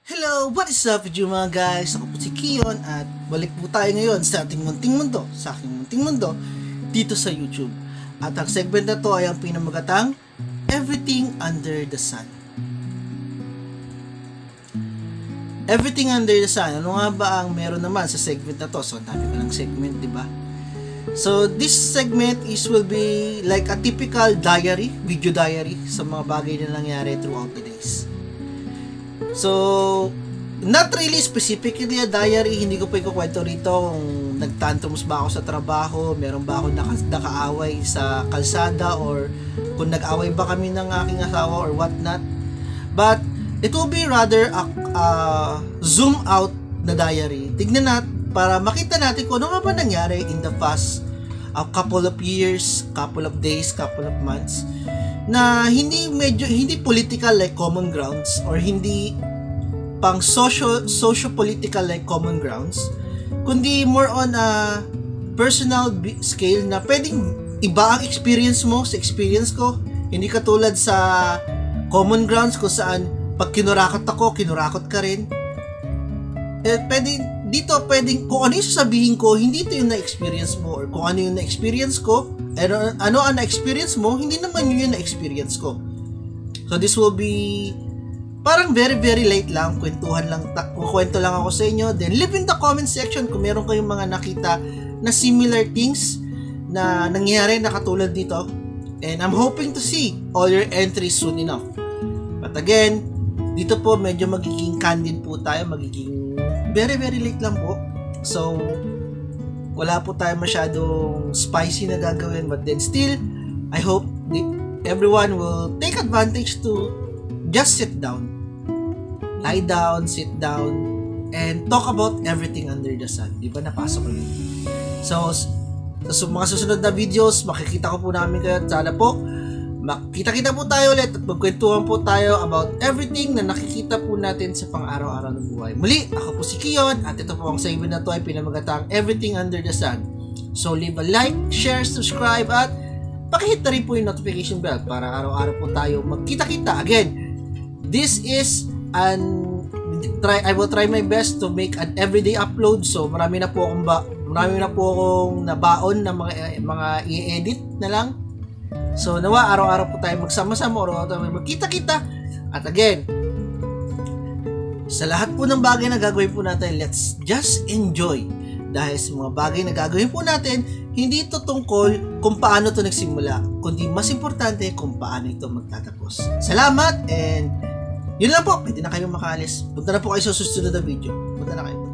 Hello! What is up with you mga guys? Ako po si Kion at balik po tayo ngayon sa ating munting mundo, sa aking munting mundo, dito sa YouTube. At ang segment na to ay ang pinamagatang Everything Under the Sun. Everything Under the Sun, ano nga ba ang meron naman sa segment na to? So, ang dami pa ng segment, di ba? So, this segment will be like a typical diary, video diary sa mga bagay na nangyari throughout the days. So, not really specifically a diary, hindi ko pa ikukwento rito kung nagtantrums ba ako sa trabaho, meron ba ako nakaaway sa kalsada, or kung nag-away ba kami ng aking asawa or what not. But, it will be rather a zoom out na diary. Tignan natin, para makita natin kung ano nga ba nangyari in the past couple of years, couple of days, couple of months, na hindi political like Common Grounds, or hindi pang socio-political like Common Grounds, kundi more on a personal scale na pwedeng iba ang experience mo sa experience ko. Hindi katulad sa Common Grounds kung saan pag kinurakot ako, kinurakot ka rin. Pwedeng kung ano yung sasabihin ko, hindi ito yung na-experience mo, or kung ano yung na-experience ko, ano ang na-experience mo, hindi naman yun yung na-experience ko. So this will be parang very very late lang, kwentuhan lang, kukwento lang ako sa inyo. Then leave in the comment section kung meron kayong mga nakita na similar things na nangyayari na katulad dito. And I'm hoping to see all your entries soon enough. But again, dito po medyo magiging candid po tayo, magiging very very late lang po. So wala po tayo masyadong spicy na gagawin, but then still I hope everyone will take advantage to just sit down, lie down, sit down, and talk about everything under the sun. Di ba napasok ulit? So sa mga susunod na videos, makikita ko po namin kayo. Sana po makita-kita po tayo ulit at magkwentuhan po tayo about everything na nakikita po natin sa pang-araw-araw ng buhay. Muli, ako po si Kion, at ito po ang segment na to ay pinamagatang Everything Under the Sun. So leave a like, share, subscribe, at pakihit na rin po yung notification bell para araw-araw po tayo magkita-kita. Again, this is I will try my best to make an everyday upload. So marami na po akong nabaon na mga i-edit na lang. So nawa araw-araw po tayo magsama-sama, araw-araw tayo magkita-kita. At again, sa lahat po ng bagay na gagawin po natin, let's just enjoy. Dahil sa mga bagay na gagawin po natin, hindi ito tungkol kung paano ito nagsimula, kundi mas importante kung paano ito magtatapos. Salamat, and yun lang po. Pwede na kayong makaalis. Punta na po kayo sa susunod na video. Punta na kayo.